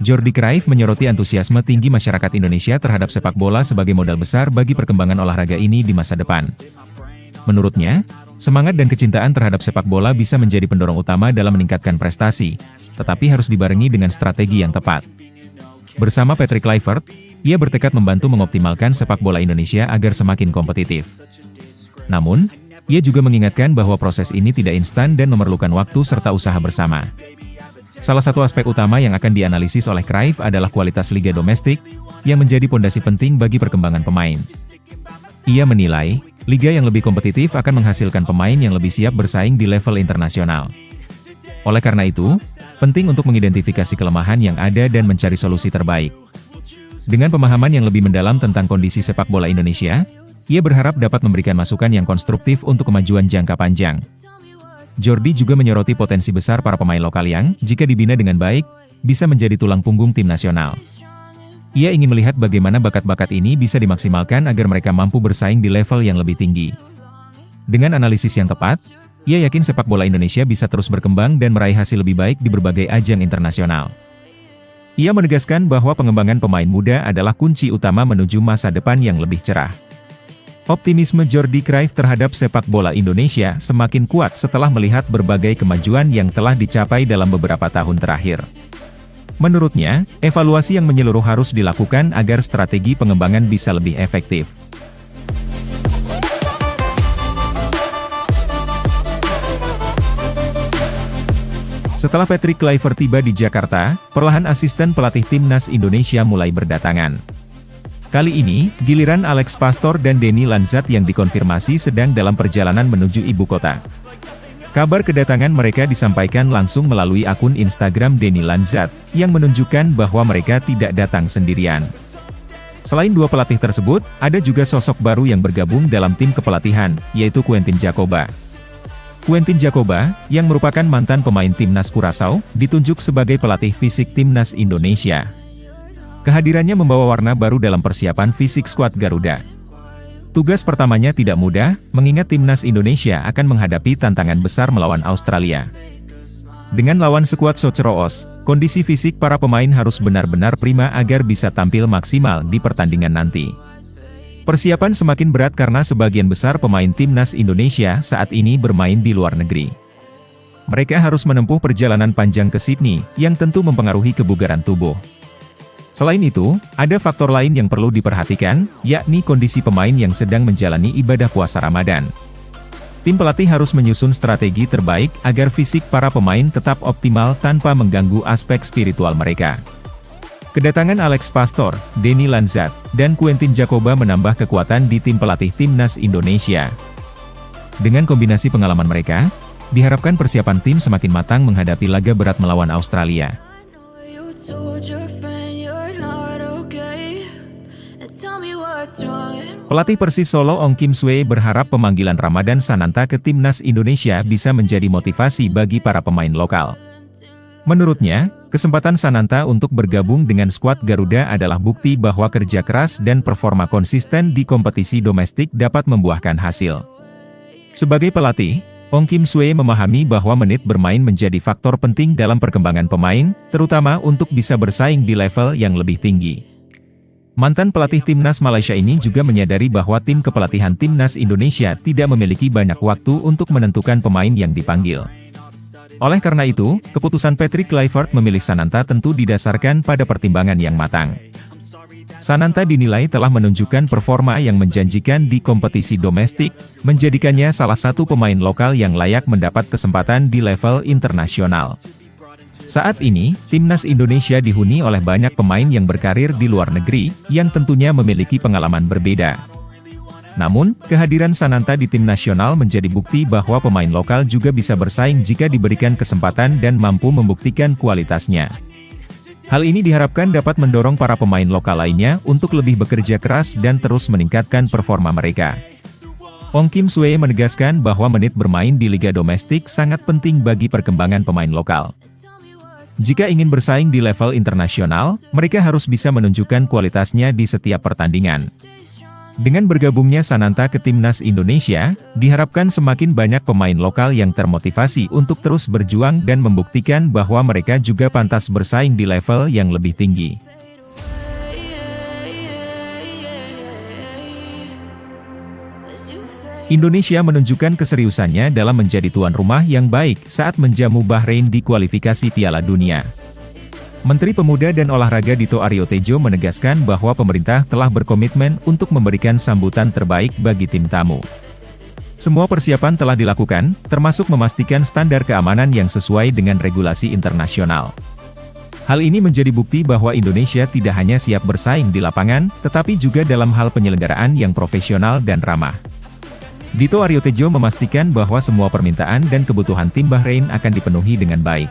Jordi Cruyff menyoroti antusiasme tinggi masyarakat Indonesia terhadap sepak bola sebagai modal besar bagi perkembangan olahraga ini di masa depan. Menurutnya, semangat dan kecintaan terhadap sepak bola bisa menjadi pendorong utama dalam meningkatkan prestasi, tetapi harus dibarengi dengan strategi yang tepat. Bersama Patrick Kluivert, ia bertekad membantu mengoptimalkan sepak bola Indonesia agar semakin kompetitif. Namun, ia juga mengingatkan bahwa proses ini tidak instan dan memerlukan waktu serta usaha bersama. Salah satu aspek utama yang akan dianalisis oleh Cruyff adalah kualitas liga domestik, yang menjadi pondasi penting bagi perkembangan pemain. Ia menilai, liga yang lebih kompetitif akan menghasilkan pemain yang lebih siap bersaing di level internasional. Oleh karena itu, penting untuk mengidentifikasi kelemahan yang ada dan mencari solusi terbaik. Dengan pemahaman yang lebih mendalam tentang kondisi sepak bola Indonesia, ia berharap dapat memberikan masukan yang konstruktif untuk kemajuan jangka panjang. Jordi juga menyoroti potensi besar para pemain lokal yang, jika dibina dengan baik, bisa menjadi tulang punggung tim nasional. Ia ingin melihat bagaimana bakat-bakat ini bisa dimaksimalkan agar mereka mampu bersaing di level yang lebih tinggi. Dengan analisis yang tepat, ia yakin sepak bola Indonesia bisa terus berkembang dan meraih hasil lebih baik di berbagai ajang internasional. Ia menegaskan bahwa pengembangan pemain muda adalah kunci utama menuju masa depan yang lebih cerah. Optimisme Jordi Cruyff terhadap sepak bola Indonesia semakin kuat setelah melihat berbagai kemajuan yang telah dicapai dalam beberapa tahun terakhir. Menurutnya, evaluasi yang menyeluruh harus dilakukan agar strategi pengembangan bisa lebih efektif. Setelah Patrick Kluivert tiba di Jakarta, perlahan asisten pelatih timnas Indonesia mulai berdatangan. Kali ini, giliran Alex Pastor dan Denny Lanzat yang dikonfirmasi sedang dalam perjalanan menuju ibu kota. Kabar kedatangan mereka disampaikan langsung melalui akun Instagram Denny Lanzat, yang menunjukkan bahwa mereka tidak datang sendirian. Selain dua pelatih tersebut, ada juga sosok baru yang bergabung dalam tim kepelatihan, yaitu Quentin Djapova. Quentin Djapova, yang merupakan mantan pemain timnas Curaçao, ditunjuk sebagai pelatih fisik timnas Indonesia. Kehadirannya membawa warna baru dalam persiapan fisik skuad Garuda. Tugas pertamanya tidak mudah, mengingat timnas Indonesia akan menghadapi tantangan besar melawan Australia. Dengan lawan sekuat Socceroos, kondisi fisik para pemain harus benar-benar prima agar bisa tampil maksimal di pertandingan nanti. Persiapan semakin berat karena sebagian besar pemain timnas Indonesia saat ini bermain di luar negeri. Mereka harus menempuh perjalanan panjang ke Sydney, yang tentu mempengaruhi kebugaran tubuh. Selain itu, ada faktor lain yang perlu diperhatikan, yakni kondisi pemain yang sedang menjalani ibadah puasa Ramadan. Tim pelatih harus menyusun strategi terbaik agar fisik para pemain tetap optimal tanpa mengganggu aspek spiritual mereka. Kedatangan Alex Pastor, Denny Lanzat, dan Quentin Djapova menambah kekuatan di tim pelatih timnas Indonesia. Dengan kombinasi pengalaman mereka, diharapkan persiapan tim semakin matang menghadapi laga berat melawan Australia. Pelatih Persis Solo Ong Kim Swee berharap pemanggilan Ramadan Sananta ke timnas Indonesia bisa menjadi motivasi bagi para pemain lokal. Menurutnya, kesempatan Sananta untuk bergabung dengan skuad Garuda adalah bukti bahwa kerja keras dan performa konsisten di kompetisi domestik dapat membuahkan hasil. Sebagai pelatih, Ong Kim Swee memahami bahwa menit bermain menjadi faktor penting dalam perkembangan pemain, terutama untuk bisa bersaing di level yang lebih tinggi. Mantan pelatih timnas Malaysia ini juga menyadari bahwa tim kepelatihan timnas Indonesia tidak memiliki banyak waktu untuk menentukan pemain yang dipanggil. Oleh karena itu, keputusan Patrick Kluivert memilih Sananta tentu didasarkan pada pertimbangan yang matang. Sananta dinilai telah menunjukkan performa yang menjanjikan di kompetisi domestik, menjadikannya salah satu pemain lokal yang layak mendapat kesempatan di level internasional. Saat ini, timnas Indonesia dihuni oleh banyak pemain yang berkarir di luar negeri, yang tentunya memiliki pengalaman berbeda. Namun, kehadiran Sananta di tim nasional menjadi bukti bahwa pemain lokal juga bisa bersaing jika diberikan kesempatan dan mampu membuktikan kualitasnya. Hal ini diharapkan dapat mendorong para pemain lokal lainnya untuk lebih bekerja keras dan terus meningkatkan performa mereka. Ong Kim Swee menegaskan bahwa menit bermain di liga domestik sangat penting bagi perkembangan pemain lokal. Jika ingin bersaing di level internasional, mereka harus bisa menunjukkan kualitasnya di setiap pertandingan. Dengan bergabungnya Sananta ke Timnas Indonesia, diharapkan semakin banyak pemain lokal yang termotivasi untuk terus berjuang dan membuktikan bahwa mereka juga pantas bersaing di level yang lebih tinggi. Indonesia menunjukkan keseriusannya dalam menjadi tuan rumah yang baik saat menjamu Bahrain di kualifikasi Piala Dunia. Menteri Pemuda dan Olahraga Dito Aryo Tejo menegaskan bahwa pemerintah telah berkomitmen untuk memberikan sambutan terbaik bagi tim tamu. Semua persiapan telah dilakukan, termasuk memastikan standar keamanan yang sesuai dengan regulasi internasional. Hal ini menjadi bukti bahwa Indonesia tidak hanya siap bersaing di lapangan, tetapi juga dalam hal penyelenggaraan yang profesional dan ramah. Dito Aryo Tejo memastikan bahwa semua permintaan dan kebutuhan tim Bahrain akan dipenuhi dengan baik.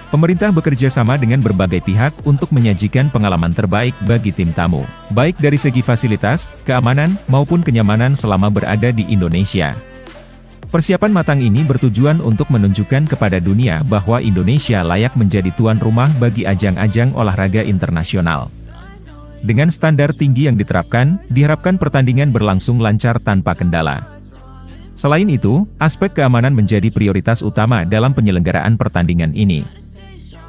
Pemerintah bekerja sama dengan berbagai pihak untuk menyajikan pengalaman terbaik bagi tim tamu, baik dari segi fasilitas, keamanan, maupun kenyamanan selama berada di Indonesia. Persiapan matang ini bertujuan untuk menunjukkan kepada dunia bahwa Indonesia layak menjadi tuan rumah bagi ajang-ajang olahraga internasional. Dengan standar tinggi yang diterapkan, diharapkan pertandingan berlangsung lancar tanpa kendala. Selain itu, aspek keamanan menjadi prioritas utama dalam penyelenggaraan pertandingan ini.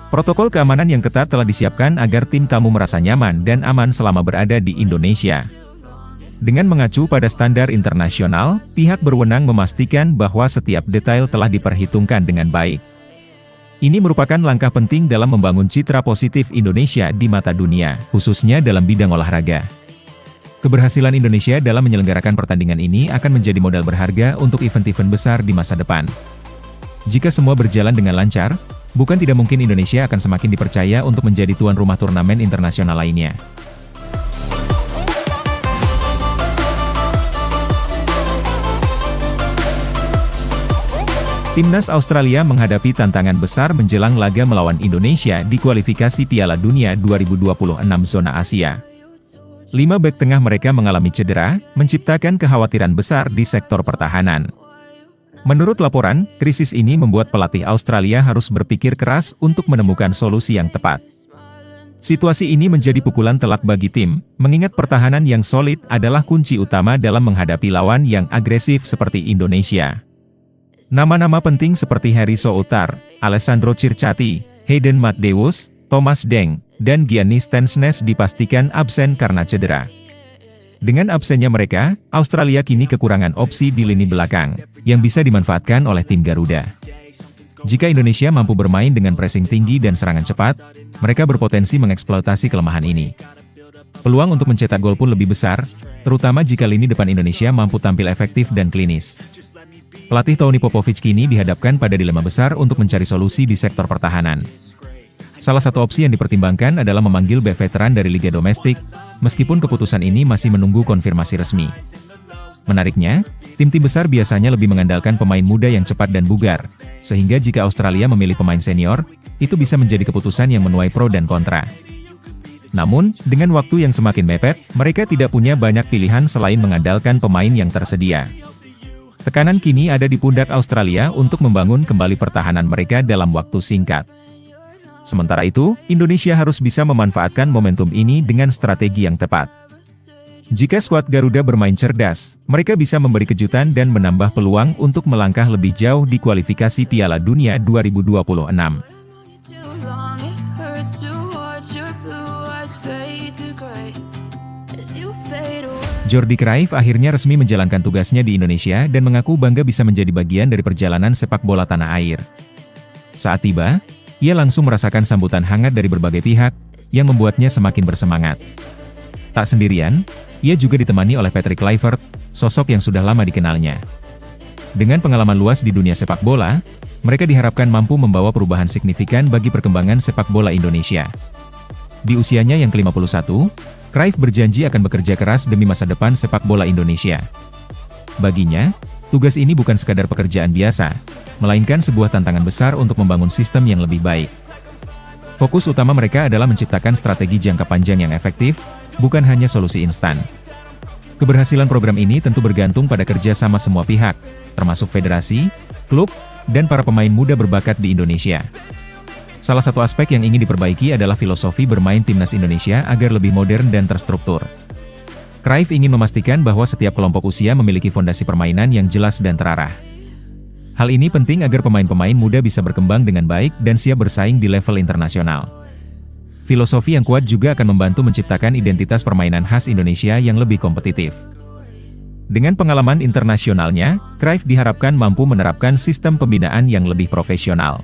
Protokol keamanan yang ketat telah disiapkan agar tim tamu merasa nyaman dan aman selama berada di Indonesia. Dengan mengacu pada standar internasional, pihak berwenang memastikan bahwa setiap detail telah diperhitungkan dengan baik. Ini merupakan langkah penting dalam membangun citra positif Indonesia di mata dunia, khususnya dalam bidang olahraga. Keberhasilan Indonesia dalam menyelenggarakan pertandingan ini akan menjadi modal berharga untuk event-event besar di masa depan. Jika semua berjalan dengan lancar, bukan tidak mungkin Indonesia akan semakin dipercaya untuk menjadi tuan rumah turnamen internasional lainnya. Timnas Australia menghadapi tantangan besar menjelang laga melawan Indonesia di kualifikasi Piala Dunia 2026 zona Asia. 5 bek tengah mereka mengalami cedera, menciptakan kekhawatiran besar di sektor pertahanan. Menurut laporan, krisis ini membuat pelatih Australia harus berpikir keras untuk menemukan solusi yang tepat. Situasi ini menjadi pukulan telak bagi tim, mengingat pertahanan yang solid adalah kunci utama dalam menghadapi lawan yang agresif seperti Indonesia. Nama-nama penting seperti Harry Soutar, Alessandro Circati, Hayden Matthews, Thomas Deng, dan Giannis Stensnes dipastikan absen karena cedera. Dengan absennya mereka, Australia kini kekurangan opsi di lini belakang, yang bisa dimanfaatkan oleh tim Garuda. Jika Indonesia mampu bermain dengan pressing tinggi dan serangan cepat, mereka berpotensi mengeksploitasi kelemahan ini. Peluang untuk mencetak gol pun lebih besar, terutama jika lini depan Indonesia mampu tampil efektif dan klinis. Pelatih Tony Popovic kini dihadapkan pada dilema besar untuk mencari solusi di sektor pertahanan. Salah satu opsi yang dipertimbangkan adalah memanggil bek veteran dari Liga Domestik, meskipun keputusan ini masih menunggu konfirmasi resmi. Menariknya, tim-tim besar biasanya lebih mengandalkan pemain muda yang cepat dan bugar, sehingga jika Australia memilih pemain senior, itu bisa menjadi keputusan yang menuai pro dan kontra. Namun, dengan waktu yang semakin mepet, mereka tidak punya banyak pilihan selain mengandalkan pemain yang tersedia. Tekanan kini ada di pundak Australia untuk membangun kembali pertahanan mereka dalam waktu singkat. Sementara itu, Indonesia harus bisa memanfaatkan momentum ini dengan strategi yang tepat. Jika skuad Garuda bermain cerdas, mereka bisa memberi kejutan dan menambah peluang untuk melangkah lebih jauh di kualifikasi Piala Dunia 2026. Jordi Cruyff akhirnya resmi menjalankan tugasnya di Indonesia dan mengaku bangga bisa menjadi bagian dari perjalanan sepak bola tanah air. Saat tiba, ia langsung merasakan sambutan hangat dari berbagai pihak, yang membuatnya semakin bersemangat. Tak sendirian, ia juga ditemani oleh Patrick Kluivert, sosok yang sudah lama dikenalnya. Dengan pengalaman luas di dunia sepak bola, mereka diharapkan mampu membawa perubahan signifikan bagi perkembangan sepak bola Indonesia. Di usianya yang ke-51, Cruyff berjanji akan bekerja keras demi masa depan sepak bola Indonesia. Baginya, tugas ini bukan sekadar pekerjaan biasa, melainkan sebuah tantangan besar untuk membangun sistem yang lebih baik. Fokus utama mereka adalah menciptakan strategi jangka panjang yang efektif, bukan hanya solusi instan. Keberhasilan program ini tentu bergantung pada kerja sama semua pihak, termasuk federasi, klub, dan para pemain muda berbakat di Indonesia. Salah satu aspek yang ingin diperbaiki adalah filosofi bermain timnas Indonesia agar lebih modern dan terstruktur. Cruyff ingin memastikan bahwa setiap kelompok usia memiliki fondasi permainan yang jelas dan terarah. Hal ini penting agar pemain-pemain muda bisa berkembang dengan baik dan siap bersaing di level internasional. Filosofi yang kuat juga akan membantu menciptakan identitas permainan khas Indonesia yang lebih kompetitif. Dengan pengalaman internasionalnya, Cruyff diharapkan mampu menerapkan sistem pembinaan yang lebih profesional.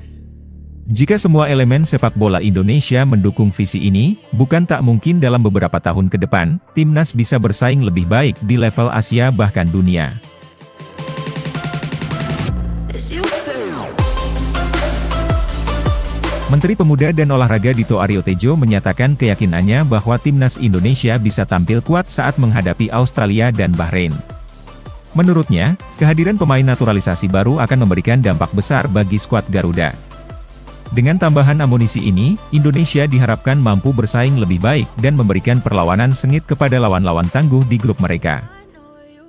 Jika semua elemen sepak bola Indonesia mendukung visi ini, bukan tak mungkin dalam beberapa tahun ke depan, timnas bisa bersaing lebih baik di level Asia bahkan dunia. Menteri Pemuda dan Olahraga Dito Aryo Tejo menyatakan keyakinannya bahwa timnas Indonesia bisa tampil kuat saat menghadapi Australia dan Bahrain. Menurutnya, kehadiran pemain naturalisasi baru akan memberikan dampak besar bagi skuad Garuda. Dengan tambahan amunisi ini, Indonesia diharapkan mampu bersaing lebih baik dan memberikan perlawanan sengit kepada lawan-lawan tangguh di grup mereka.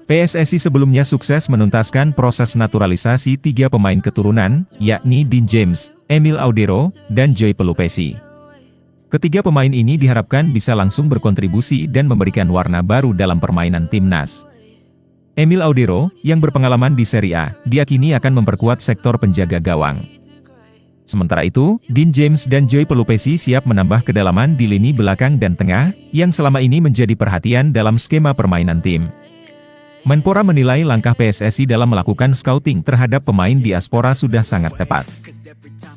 PSSI sebelumnya sukses menuntaskan proses naturalisasi 3 pemain keturunan, yakni Dean James, Emil Audero, dan Joy Pelupesi. Ketiga pemain ini diharapkan bisa langsung berkontribusi dan memberikan warna baru dalam permainan timnas. Emil Audero, yang berpengalaman di Serie A, diyakini akan memperkuat sektor penjaga gawang. Sementara itu, Dean James dan Joy Pelupesi siap menambah kedalaman di lini belakang dan tengah, yang selama ini menjadi perhatian dalam skema permainan tim. Menpora menilai langkah PSSI dalam melakukan scouting terhadap pemain diaspora sudah sangat tepat.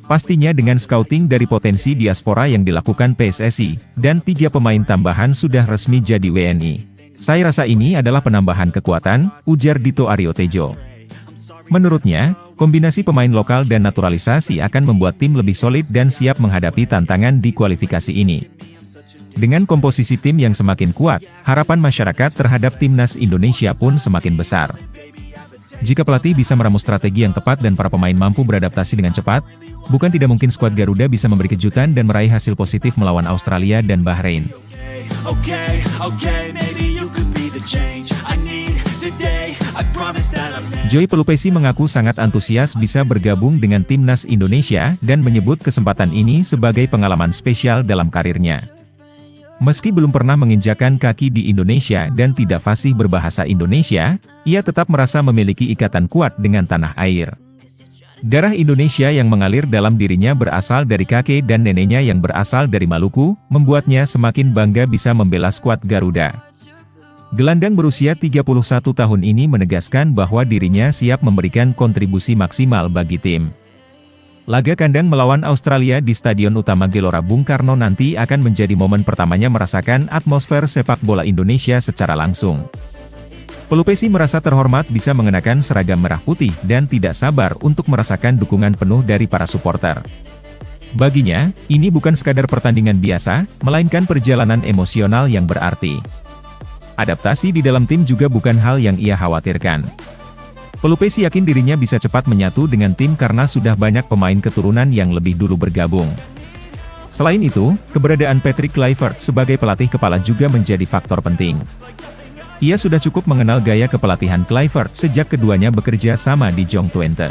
Pastinya dengan scouting dari potensi diaspora yang dilakukan PSSI, dan 3 pemain tambahan sudah resmi jadi WNI. Saya rasa ini adalah penambahan kekuatan, ujar Dito Aryo Tejo. Menurutnya, kombinasi pemain lokal dan naturalisasi akan membuat tim lebih solid dan siap menghadapi tantangan di kualifikasi ini. Dengan komposisi tim yang semakin kuat, harapan masyarakat terhadap timnas Indonesia pun semakin besar. Jika pelatih bisa meramu strategi yang tepat dan para pemain mampu beradaptasi dengan cepat, bukan tidak mungkin skuad Garuda bisa memberi kejutan dan meraih hasil positif melawan Australia dan Bahrain. Joy Pelupesi mengaku sangat antusias bisa bergabung dengan timnas Indonesia dan menyebut kesempatan ini sebagai pengalaman spesial dalam karirnya. Meski belum pernah menginjakan kaki di Indonesia dan tidak fasih berbahasa Indonesia, ia tetap merasa memiliki ikatan kuat dengan tanah air. Darah Indonesia yang mengalir dalam dirinya berasal dari kakek dan neneknya yang berasal dari Maluku, membuatnya semakin bangga bisa membela skuad Garuda. Gelandang berusia 31 tahun ini menegaskan bahwa dirinya siap memberikan kontribusi maksimal bagi tim. Laga kandang melawan Australia di Stadion Utama Gelora Bung Karno nanti akan menjadi momen pertamanya merasakan atmosfer sepak bola Indonesia secara langsung. Pelupesi merasa terhormat bisa mengenakan seragam merah putih dan tidak sabar untuk merasakan dukungan penuh dari para supporter. Baginya, ini bukan sekadar pertandingan biasa, melainkan perjalanan emosional yang berarti. Adaptasi di dalam tim juga bukan hal yang ia khawatirkan. Pelupesi yakin dirinya bisa cepat menyatu dengan tim karena sudah banyak pemain keturunan yang lebih dulu bergabung. Selain itu, keberadaan Patrick Kluivert sebagai pelatih kepala juga menjadi faktor penting. Ia sudah cukup mengenal gaya kepelatihan Kluivert sejak keduanya bekerja sama di Jong Twente.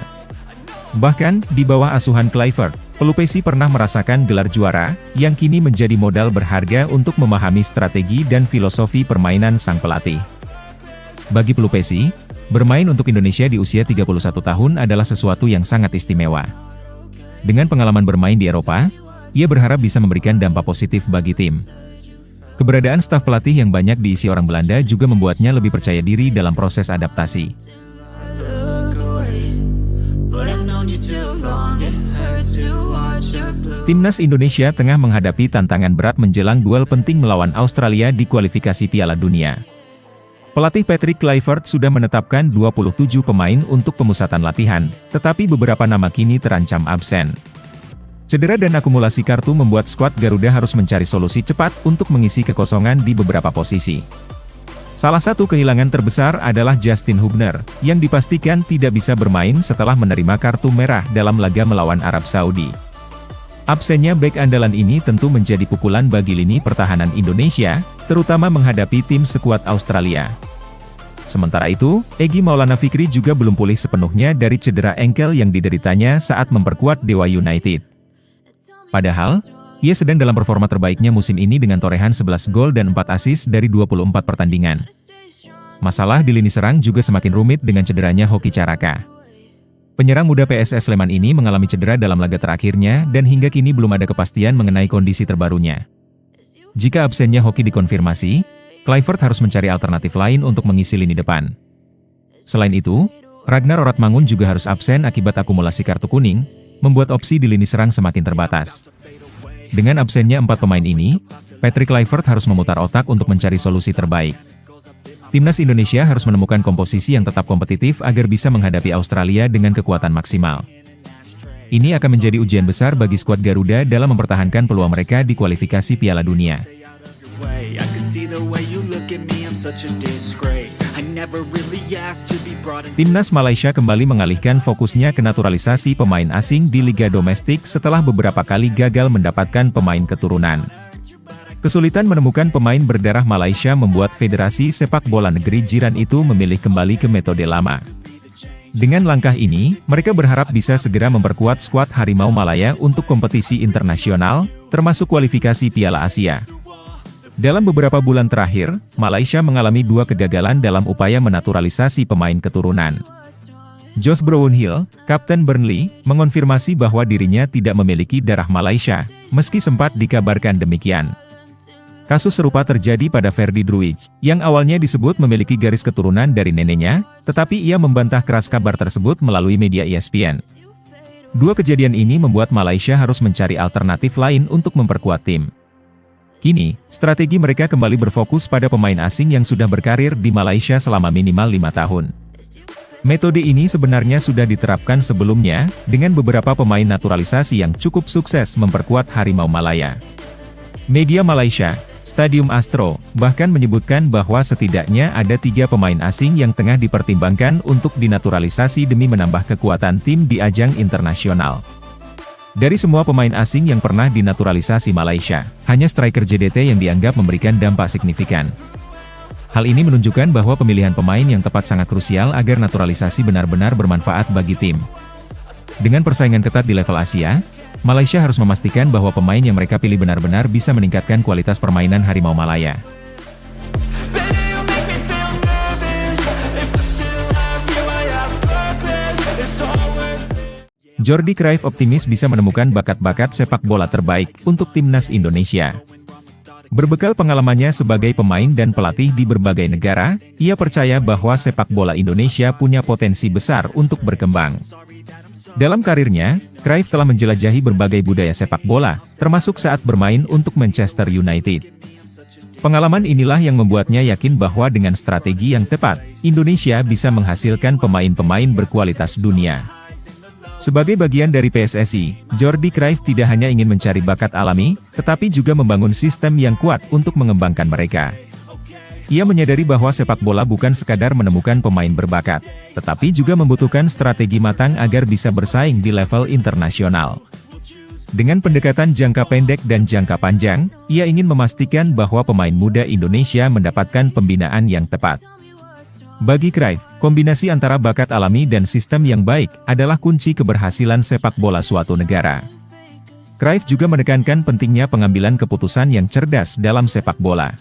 Bahkan, di bawah asuhan Kluivert, Pelupesi pernah merasakan gelar juara, yang kini menjadi modal berharga untuk memahami strategi dan filosofi permainan sang pelatih. Bagi Pelupesi, bermain untuk Indonesia di usia 31 tahun adalah sesuatu yang sangat istimewa. Dengan pengalaman bermain di Eropa, ia berharap bisa memberikan dampak positif bagi tim. Keberadaan staf pelatih yang banyak diisi orang Belanda juga membuatnya lebih percaya diri dalam proses adaptasi. Timnas Indonesia tengah menghadapi tantangan berat menjelang duel penting melawan Australia di kualifikasi Piala Dunia. Pelatih Patrick Kluivert sudah menetapkan 27 pemain untuk pemusatan latihan, tetapi beberapa nama kini terancam absen. Cedera dan akumulasi kartu membuat skuad Garuda harus mencari solusi cepat untuk mengisi kekosongan di beberapa posisi. Salah satu kehilangan terbesar adalah Justin Hubner, yang dipastikan tidak bisa bermain setelah menerima kartu merah dalam laga melawan Arab Saudi. Absennya bek andalan ini tentu menjadi pukulan bagi lini pertahanan Indonesia, terutama menghadapi tim sekuat Australia. Sementara itu, Egy Maulana Fikri juga belum pulih sepenuhnya dari cedera engkel yang dideritanya saat memperkuat Dewa United. Padahal, Ia sedang dalam performa terbaiknya musim ini dengan torehan 11 gol dan 4 assist dari 24 pertandingan. Masalah di lini serang juga semakin rumit dengan cederanya Hoki Caraka. Penyerang muda PSS Sleman ini mengalami cedera dalam laga terakhirnya dan hingga kini belum ada kepastian mengenai kondisi terbarunya. Jika absennya Hoki dikonfirmasi, Kluivert harus mencari alternatif lain untuk mengisi lini depan. Selain itu, Ragnar Oratmangun juga harus absen akibat akumulasi kartu kuning, membuat opsi di lini serang semakin terbatas. Dengan absennya 4 pemain ini, Patrick Kluivert harus memutar otak untuk mencari solusi terbaik. Timnas Indonesia harus menemukan komposisi yang tetap kompetitif agar bisa menghadapi Australia dengan kekuatan maksimal. Ini akan menjadi ujian besar bagi skuad Garuda dalam mempertahankan peluang mereka di kualifikasi Piala Dunia. Timnas Malaysia kembali mengalihkan fokusnya ke naturalisasi pemain asing di liga domestik setelah beberapa kali gagal mendapatkan pemain keturunan. Kesulitan menemukan pemain berdarah Malaysia membuat Federasi Sepak Bola Negeri Jiran itu memilih kembali ke metode lama. Dengan langkah ini, mereka berharap bisa segera memperkuat skuad Harimau Malaya untuk kompetisi internasional, termasuk kualifikasi Piala Asia. Dalam beberapa bulan terakhir, Malaysia mengalami 2 kegagalan dalam upaya menaturalisasi pemain keturunan. Josh Brownhill, Kapten Burnley, mengonfirmasi bahwa dirinya tidak memiliki darah Malaysia, meski sempat dikabarkan demikian. Kasus serupa terjadi pada Ferdi Druij, yang awalnya disebut memiliki garis keturunan dari neneknya, tetapi ia membantah keras kabar tersebut melalui media ESPN. 2 kejadian ini membuat Malaysia harus mencari alternatif lain untuk memperkuat tim. Kini, strategi mereka kembali berfokus pada pemain asing yang sudah berkarir di Malaysia selama minimal 5 tahun. Metode ini sebenarnya sudah diterapkan sebelumnya, dengan beberapa pemain naturalisasi yang cukup sukses memperkuat Harimau Malaya. Media Malaysia, Stadium Astro, bahkan menyebutkan bahwa setidaknya ada 3 pemain asing yang tengah dipertimbangkan untuk dinaturalisasi demi menambah kekuatan tim di ajang internasional. Dari semua pemain asing yang pernah dinaturalisasi Malaysia, hanya striker JDT yang dianggap memberikan dampak signifikan. Hal ini menunjukkan bahwa pemilihan pemain yang tepat sangat krusial agar naturalisasi benar-benar bermanfaat bagi tim. Dengan persaingan ketat di level Asia, Malaysia harus memastikan bahwa pemain yang mereka pilih benar-benar bisa meningkatkan kualitas permainan Harimau Malaya. Jordi Cruyff optimis bisa menemukan bakat-bakat sepak bola terbaik untuk timnas Indonesia. Berbekal pengalamannya sebagai pemain dan pelatih di berbagai negara, ia percaya bahwa sepak bola Indonesia punya potensi besar untuk berkembang. Dalam karirnya, Cruyff telah menjelajahi berbagai budaya sepak bola, termasuk saat bermain untuk Manchester United. Pengalaman inilah yang membuatnya yakin bahwa dengan strategi yang tepat, Indonesia bisa menghasilkan pemain-pemain berkualitas dunia. Sebagai bagian dari PSSI, Jordi Cruyff tidak hanya ingin mencari bakat alami, tetapi juga membangun sistem yang kuat untuk mengembangkan mereka. Ia menyadari bahwa sepak bola bukan sekadar menemukan pemain berbakat, tetapi juga membutuhkan strategi matang agar bisa bersaing di level internasional. Dengan pendekatan jangka pendek dan jangka panjang, ia ingin memastikan bahwa pemain muda Indonesia mendapatkan pembinaan yang tepat. Bagi Cruyff, kombinasi antara bakat alami dan sistem yang baik adalah kunci keberhasilan sepak bola suatu negara. Cruyff juga menekankan pentingnya pengambilan keputusan yang cerdas dalam sepak bola.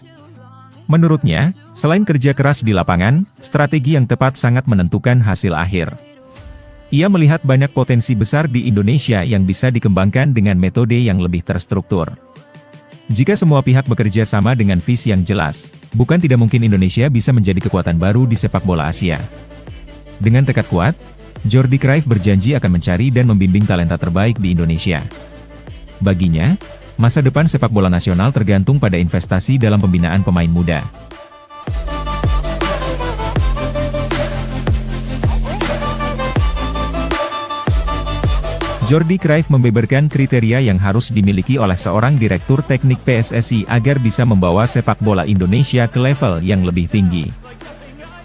Menurutnya, selain kerja keras di lapangan, strategi yang tepat sangat menentukan hasil akhir. Ia melihat banyak potensi besar di Indonesia yang bisa dikembangkan dengan metode yang lebih terstruktur. Jika semua pihak bekerja sama dengan visi yang jelas, bukan tidak mungkin Indonesia bisa menjadi kekuatan baru di sepak bola Asia. Dengan tekad kuat, Jordi Cruyff berjanji akan mencari dan membimbing talenta terbaik di Indonesia. Baginya, masa depan sepak bola nasional tergantung pada investasi dalam pembinaan pemain muda. Jordi Cruyff membeberkan kriteria yang harus dimiliki oleh seorang direktur teknik PSSI agar bisa membawa sepak bola Indonesia ke level yang lebih tinggi.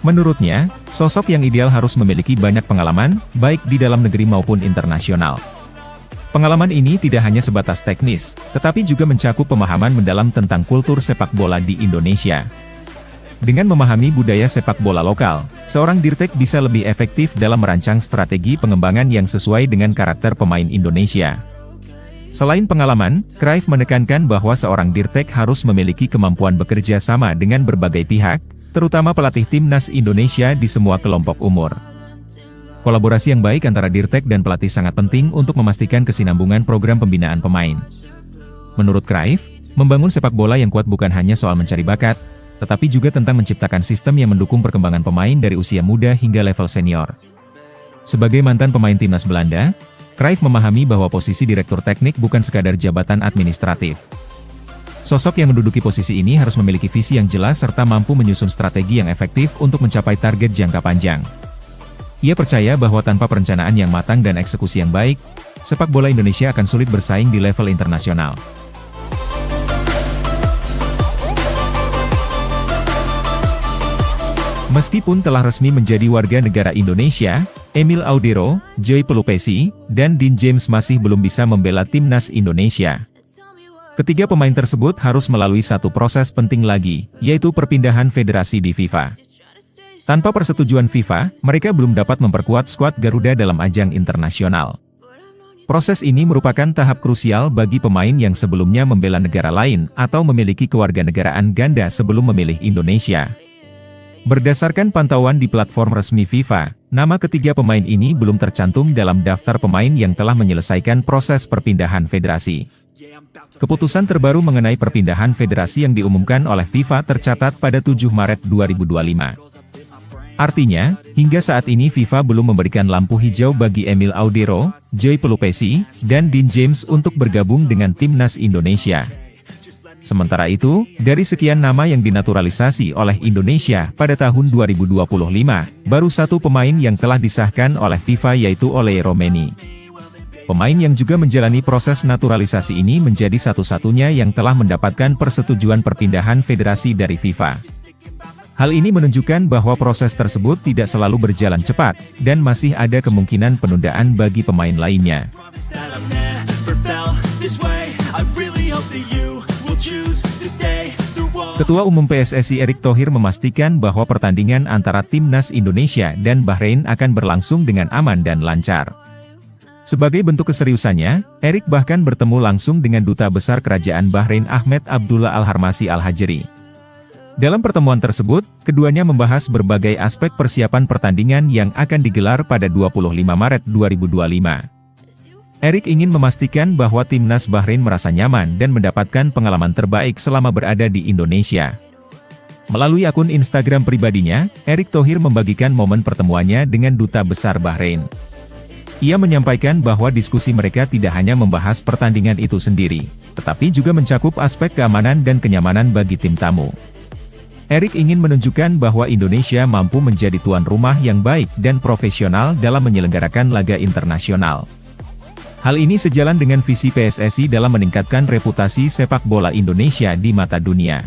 Menurutnya, sosok yang ideal harus memiliki banyak pengalaman, baik di dalam negeri maupun internasional. Pengalaman ini tidak hanya sebatas teknis, tetapi juga mencakup pemahaman mendalam tentang kultur sepak bola di Indonesia. Dengan memahami budaya sepak bola lokal, seorang dirtek bisa lebih efektif dalam merancang strategi pengembangan yang sesuai dengan karakter pemain Indonesia. Selain pengalaman, Cruyff menekankan bahwa seorang dirtek harus memiliki kemampuan bekerja sama dengan berbagai pihak, terutama pelatih timnas Indonesia di semua kelompok umur. Kolaborasi yang baik antara dirtek dan pelatih sangat penting untuk memastikan kesinambungan program pembinaan pemain. Menurut Cruyff, membangun sepak bola yang kuat bukan hanya soal mencari bakat, tetapi juga tentang menciptakan sistem yang mendukung perkembangan pemain dari usia muda hingga level senior. Sebagai mantan pemain timnas Belanda, Cruyff memahami bahwa posisi direktur teknik bukan sekadar jabatan administratif. Sosok yang menduduki posisi ini harus memiliki visi yang jelas serta mampu menyusun strategi yang efektif untuk mencapai target jangka panjang. Ia percaya bahwa tanpa perencanaan yang matang dan eksekusi yang baik, sepak bola Indonesia akan sulit bersaing di level internasional. Meskipun telah resmi menjadi warga negara Indonesia, Emil Audero, Joy Pelupesi, dan Dean James masih belum bisa membela timnas Indonesia. Ketiga pemain tersebut harus melalui satu proses penting lagi, yaitu perpindahan federasi di FIFA. Tanpa persetujuan FIFA, mereka belum dapat memperkuat skuad Garuda dalam ajang internasional. Proses ini merupakan tahap krusial bagi pemain yang sebelumnya membela negara lain atau memiliki kewarganegaraan ganda sebelum memilih Indonesia. Berdasarkan pantauan di platform resmi FIFA, nama ketiga pemain ini belum tercantum dalam daftar pemain yang telah menyelesaikan proses perpindahan federasi. Keputusan terbaru mengenai perpindahan federasi yang diumumkan oleh FIFA tercatat pada 7 Maret 2025. Artinya, hingga saat ini FIFA belum memberikan lampu hijau bagi Emil Audero, Joy Pelupesi, dan Dean James untuk bergabung dengan timnas Indonesia. Sementara itu, dari sekian nama yang dinaturalisasi oleh Indonesia pada tahun 2025, baru satu pemain yang telah disahkan oleh FIFA yaitu Ole Romeni. Pemain yang juga menjalani proses naturalisasi ini menjadi satu-satunya yang telah mendapatkan persetujuan perpindahan federasi dari FIFA. Hal ini menunjukkan bahwa proses tersebut tidak selalu berjalan cepat, dan masih ada kemungkinan penundaan bagi pemain lainnya. Ketua Umum PSSI Erick Thohir memastikan bahwa pertandingan antara timnas Indonesia dan Bahrain akan berlangsung dengan aman dan lancar. Sebagai bentuk keseriusannya, Erick bahkan bertemu langsung dengan Duta Besar Kerajaan Bahrain Ahmed Abdullah Al-Harmasi Al-Hajri. Dalam pertemuan tersebut, keduanya membahas berbagai aspek persiapan pertandingan yang akan digelar pada 25 Maret 2025. Erick ingin memastikan bahwa timnas Bahrain merasa nyaman dan mendapatkan pengalaman terbaik selama berada di Indonesia. Melalui akun Instagram pribadinya, Erick Thohir membagikan momen pertemuannya dengan Duta Besar Bahrain. Ia menyampaikan bahwa diskusi mereka tidak hanya membahas pertandingan itu sendiri, tetapi juga mencakup aspek keamanan dan kenyamanan bagi tim tamu. Erick ingin menunjukkan bahwa Indonesia mampu menjadi tuan rumah yang baik dan profesional dalam menyelenggarakan laga internasional. Hal ini sejalan dengan visi PSSI dalam meningkatkan reputasi sepak bola Indonesia di mata dunia.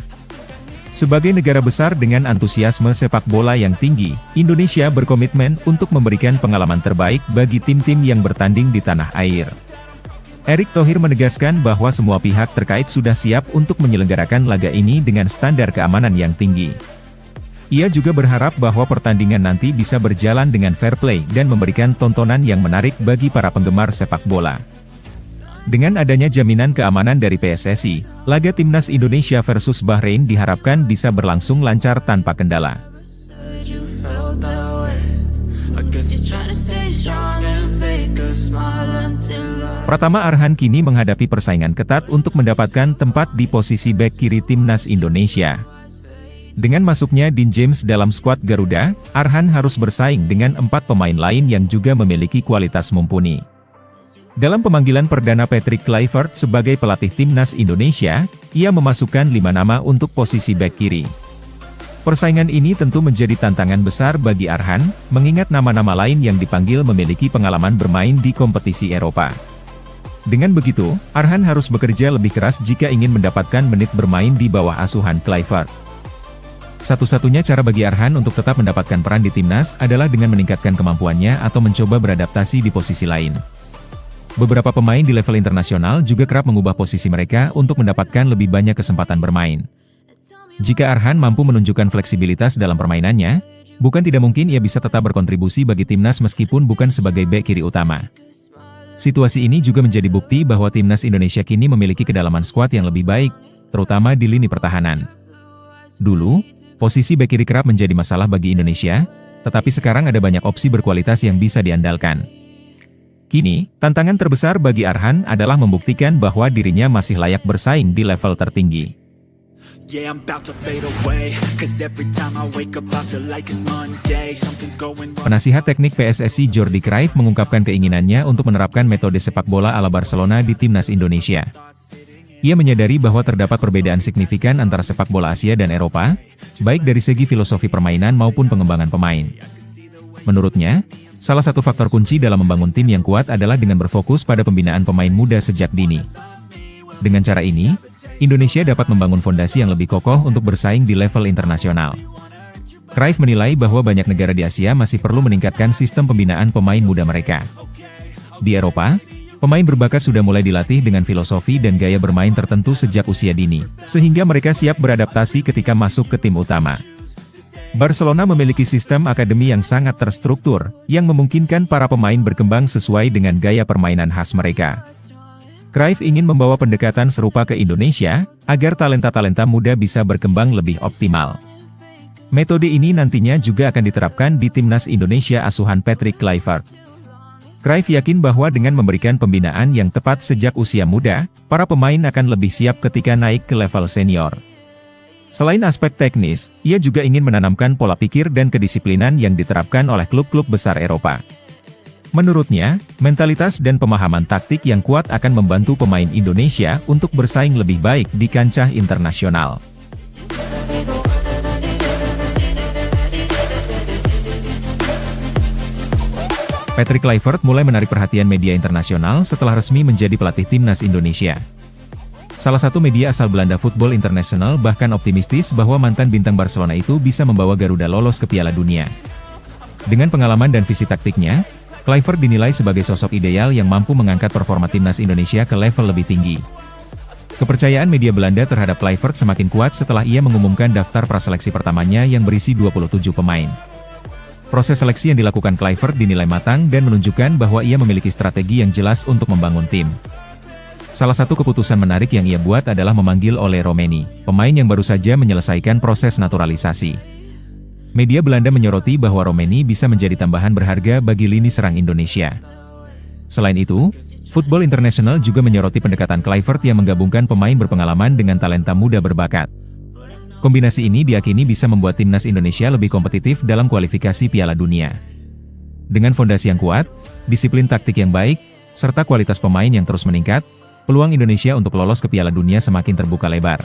Sebagai negara besar dengan antusiasme sepak bola yang tinggi, Indonesia berkomitmen untuk memberikan pengalaman terbaik bagi tim-tim yang bertanding di tanah air. Erick Thohir menegaskan bahwa semua pihak terkait sudah siap untuk menyelenggarakan laga ini dengan standar keamanan yang tinggi. Ia juga berharap bahwa pertandingan nanti bisa berjalan dengan fair play dan memberikan tontonan yang menarik bagi para penggemar sepak bola. Dengan adanya jaminan keamanan dari PSSI, laga timnas Indonesia versus Bahrain diharapkan bisa berlangsung lancar tanpa kendala. Pratama Arhan kini menghadapi persaingan ketat untuk mendapatkan tempat di posisi bek kiri timnas Indonesia. Dengan masuknya Dean James dalam skuad Garuda, Arhan harus bersaing dengan 4 pemain lain yang juga memiliki kualitas mumpuni. Dalam pemanggilan perdana Patrick Kluivert sebagai pelatih timnas Indonesia, ia memasukkan 5 nama untuk posisi bek kiri. Persaingan ini tentu menjadi tantangan besar bagi Arhan, mengingat nama-nama lain yang dipanggil memiliki pengalaman bermain di kompetisi Eropa. Dengan begitu, Arhan harus bekerja lebih keras jika ingin mendapatkan menit bermain di bawah asuhan Kluivert. Satu-satunya cara bagi Arhan untuk tetap mendapatkan peran di timnas adalah dengan meningkatkan kemampuannya atau mencoba beradaptasi di posisi lain. Beberapa pemain di level internasional juga kerap mengubah posisi mereka untuk mendapatkan lebih banyak kesempatan bermain. Jika Arhan mampu menunjukkan fleksibilitas dalam permainannya, bukan tidak mungkin ia bisa tetap berkontribusi bagi timnas meskipun bukan sebagai bek kiri utama. Situasi ini juga menjadi bukti bahwa timnas Indonesia kini memiliki kedalaman skuad yang lebih baik, terutama di lini pertahanan. Dulu, posisi bek kiri kerap menjadi masalah bagi Indonesia, tetapi sekarang ada banyak opsi berkualitas yang bisa diandalkan. Kini, tantangan terbesar bagi Arhan adalah membuktikan bahwa dirinya masih layak bersaing di level tertinggi. Penasihat teknik PSSI Jordi Cruyff mengungkapkan keinginannya untuk menerapkan metode sepak bola ala Barcelona di timnas Indonesia. Ia menyadari bahwa terdapat perbedaan signifikan antara sepak bola Asia dan Eropa, baik dari segi filosofi permainan maupun pengembangan pemain. Menurutnya, salah satu faktor kunci dalam membangun tim yang kuat adalah dengan berfokus pada pembinaan pemain muda sejak dini. Dengan cara ini, Indonesia dapat membangun fondasi yang lebih kokoh untuk bersaing di level internasional. Cruyff menilai bahwa banyak negara di Asia masih perlu meningkatkan sistem pembinaan pemain muda mereka. Di Eropa, pemain berbakat sudah mulai dilatih dengan filosofi dan gaya bermain tertentu sejak usia dini, sehingga mereka siap beradaptasi ketika masuk ke tim utama. Barcelona memiliki sistem akademi yang sangat terstruktur, yang memungkinkan para pemain berkembang sesuai dengan gaya permainan khas mereka. Cruyff ingin membawa pendekatan serupa ke Indonesia, agar talenta-talenta muda bisa berkembang lebih optimal. Metode ini nantinya juga akan diterapkan di timnas Indonesia asuhan Patrick Kluivert. Cruyff yakin bahwa dengan memberikan pembinaan yang tepat sejak usia muda, para pemain akan lebih siap ketika naik ke level senior. Selain aspek teknis, ia juga ingin menanamkan pola pikir dan kedisiplinan yang diterapkan oleh klub-klub besar Eropa. Menurutnya, mentalitas dan pemahaman taktik yang kuat akan membantu pemain Indonesia untuk bersaing lebih baik di kancah internasional. Patrick Kluivert mulai menarik perhatian media internasional setelah resmi menjadi pelatih timnas Indonesia. Salah satu media asal Belanda Football International bahkan optimistis bahwa mantan bintang Barcelona itu bisa membawa Garuda lolos ke Piala Dunia. Dengan pengalaman dan visi taktiknya, Kluivert dinilai sebagai sosok ideal yang mampu mengangkat performa timnas Indonesia ke level lebih tinggi. Kepercayaan media Belanda terhadap Kluivert semakin kuat setelah ia mengumumkan daftar praseleksi pertamanya yang berisi 27 pemain. Proses seleksi yang dilakukan Kluivert dinilai matang dan menunjukkan bahwa ia memiliki strategi yang jelas untuk membangun tim. Salah satu keputusan menarik yang ia buat adalah memanggil Ole Roemeny, pemain yang baru saja menyelesaikan proses naturalisasi. Media Belanda menyoroti bahwa Roemeny bisa menjadi tambahan berharga bagi lini serang Indonesia. Selain itu, Football International juga menyoroti pendekatan Kluivert yang menggabungkan pemain berpengalaman dengan talenta muda berbakat. Kombinasi ini diyakini bisa membuat timnas Indonesia lebih kompetitif dalam kualifikasi Piala Dunia. Dengan fondasi yang kuat, disiplin taktik yang baik, serta kualitas pemain yang terus meningkat, peluang Indonesia untuk lolos ke Piala Dunia semakin terbuka lebar.